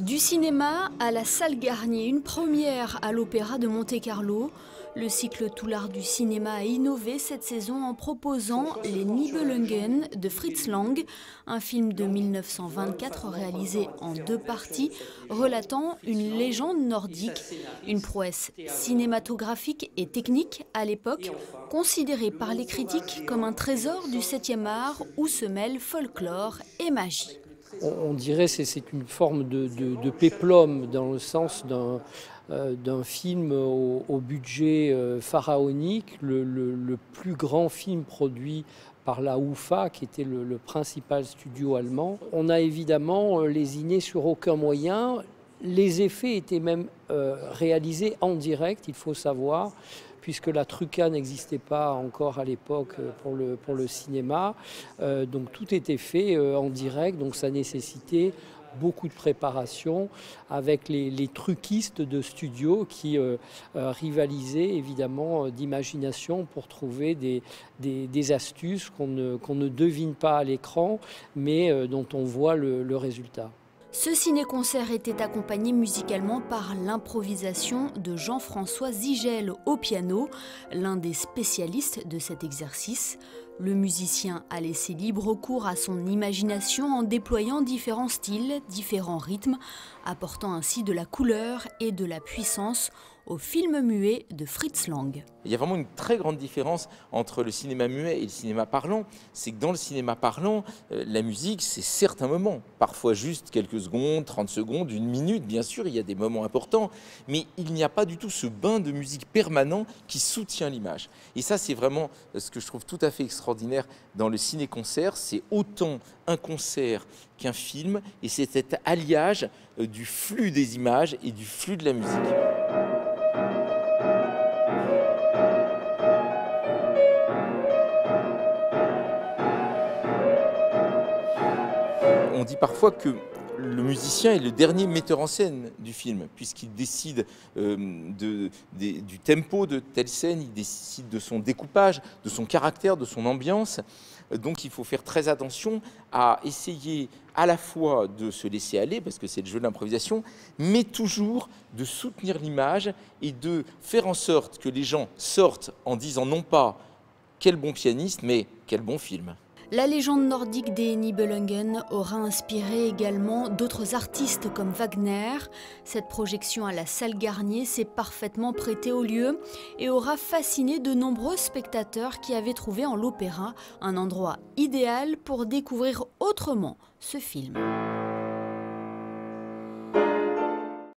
Du cinéma à la salle Garnier, une première à l'Opéra de Monte-Carlo. Le cycle Tout l'art du cinéma a innové cette saison en proposant Les Nibelungen de Fritz Lang, un film de 1924 réalisé en 2 parties, relatant une légende nordique, une prouesse cinématographique et technique à l'époque, considérée par les critiques comme un trésor du 7e art où se mêlent folklore et magie. On dirait que c'est une forme de péplum dans le sens d'un film au budget pharaonique, le plus grand film produit par la UFA, qui était le principal studio allemand. On a évidemment lésiné sur aucun moyen. Les effets étaient même réalisés en direct, il faut savoir, puisque la trucca n'existait pas encore à l'époque pour le cinéma. Donc tout était fait en direct, donc ça nécessitait beaucoup de préparation avec les truquistes de studio qui rivalisaient évidemment d'imagination pour trouver des astuces qu'on ne devine pas à l'écran, mais dont on voit le résultat. Ce ciné-concert était accompagné musicalement par l'improvisation de Jean-François Zigel au piano, l'un des spécialistes de cet exercice. Le musicien a laissé libre cours à son imagination en déployant différents styles, différents rythmes, apportant ainsi de la couleur et de la puissance au film muet de Fritz Lang. Il y a vraiment une très grande différence entre le cinéma muet et le cinéma parlant. C'est que dans le cinéma parlant, la musique, c'est certains moments, parfois juste quelques secondes, 30 secondes, 1 minute, bien sûr, il y a des moments importants, mais il n'y a pas du tout ce bain de musique permanent qui soutient l'image. Et ça, c'est vraiment ce que je trouve tout à fait extraordinaire dans le ciné-concert. C'est autant un concert qu'un film, et c'est cet alliage du flux des images et du flux de la musique. On dit parfois que le musicien est le dernier metteur en scène du film, puisqu'il décide du tempo de telle scène, il décide de son découpage, de son caractère, de son ambiance. Donc il faut faire très attention à essayer à la fois de se laisser aller, parce que c'est le jeu de l'improvisation, mais toujours de soutenir l'image et de faire en sorte que les gens sortent en disant non pas « quel bon pianiste », mais « quel bon film ». La légende nordique des Nibelungen aura inspiré également d'autres artistes comme Wagner. Cette projection à la salle Garnier s'est parfaitement prêtée au lieu et aura fasciné de nombreux spectateurs qui avaient trouvé en l'opéra un endroit idéal pour découvrir autrement ce film.